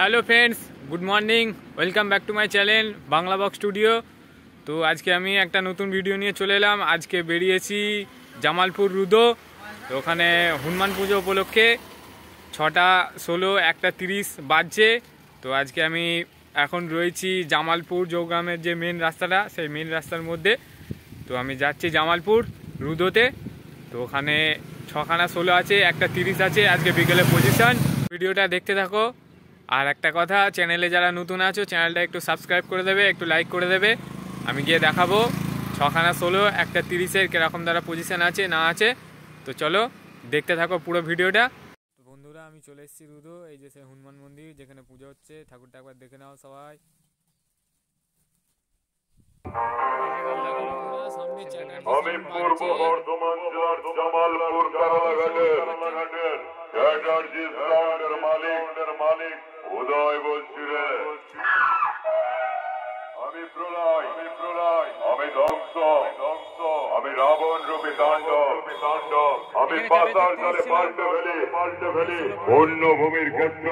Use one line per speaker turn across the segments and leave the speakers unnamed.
Hello friends, good morning, welcome back to my channel Bangla box studio. তো আজকে আমি একটা নতুন ভিডিও নিয়ে চলে এলাম। আজকে বেরিয়েছি জামালপুর রুদো। তো ওখানে হনুমান পুজো উপলক্ষে 6টা 16 1টা 30 বাজছে। তো আজকে আমি এখন রয়েছি জামালপুর জৌগ্রামের যে মেন রাস্তাটা, সেই মেন রাস্তার মধ্যে। তো আমি যাচ্ছি জামালপুর রুদোতে। তো ওখানে 6খানা 16 আছে, 1টা 30 আছে আজকে বিকেলে পজিশন। ভিডিওটা দেখতে থাকো। আর একটা কথা, চ্যানেলে যারা নতুন আছো চ্যানেলটা একটু সাবস্ক্রাইব করে দেবে, একটু লাইক করে দেবে। আমি গিয়ে দেখাবো 6খানা 16 1টা 30-এর কীরকম দ্বারা পজিশান আছে না আছে। তো চলো দেখতে থাকো পুরো ভিডিওটা। তো বন্ধুরা, আমি চলে এসেছি রুদো। এই যে সে হনুমান মন্দির যেখানে পুজো হচ্ছে, ঠাকুরটা একবার দেখে নাও সবাই।
আমি পূর্ব বর্ধমান জেলার জামালপুর কারালাঘাটের চ্যাটার্জি সাউন্ডের মালিক উদয় বলছি রে। আমি প্রলয়, আমি ধ্বংস, আমি রাবণ রূপী তাণ্ডব, আমি পাতাল জলে পাল্টে ফেলি অন্য ভূমির ক্ষেত্র।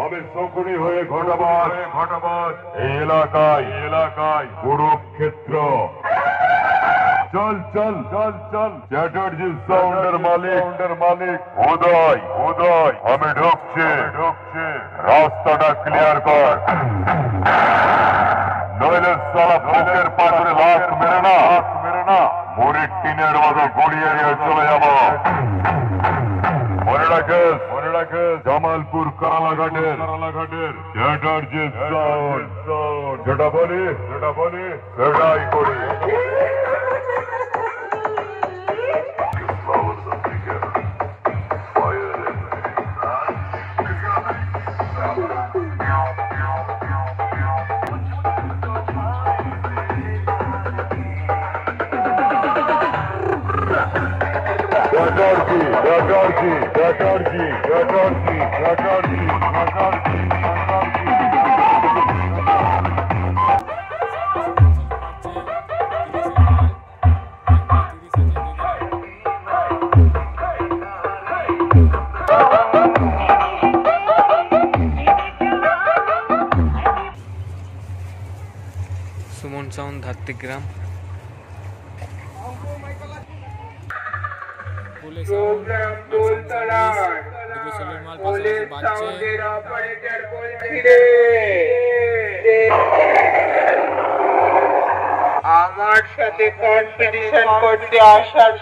আমি শকুনি হয়ে ঘটাবাস এই এলাকায় কুরুক্ষেত্র। চল চ্যাটার্জি সাউন্ডের মালিক উদয়, আমি ঢুকছে, রাস্তাটা ক্লিয়ার কর, নইলে সালা বুকের পাথরে লাখ মেরে না মুড়ির টিনের মতো গড়িয়ে নিয়ে চলে যাব। মনে রাখে জামালপুর কারালাঘাটের চ্যাটার্জি সাউন্ড। যেটা বলি সেটাই করি।
সুমন সাউন্ড ধাত্রিগ্রাম।
আমার সাথে কম্পিটিশন করতে আসার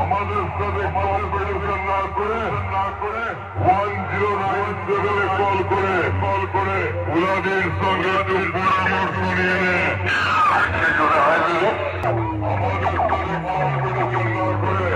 আমাদের সাথে না করে 1097 কল করে উনাদের সঙ্গে একটু পরামর্শ নিয়ে নে। আমাদের সাথে না করে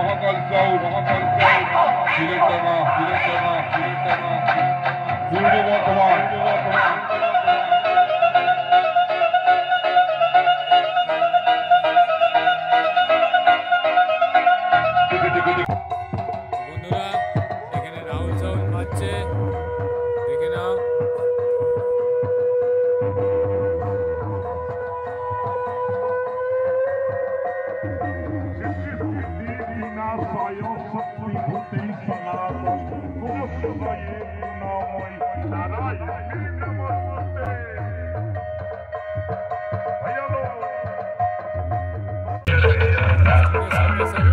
মহাকাল সাউন্ড সিলেটডাঙ্গা পূর্ব বর্ধমান।
বন্ধুরা, এখানে রাহুল সাউন্ড বাজছে, দেখে নাও।
নারায়ণ
সামনাসামনি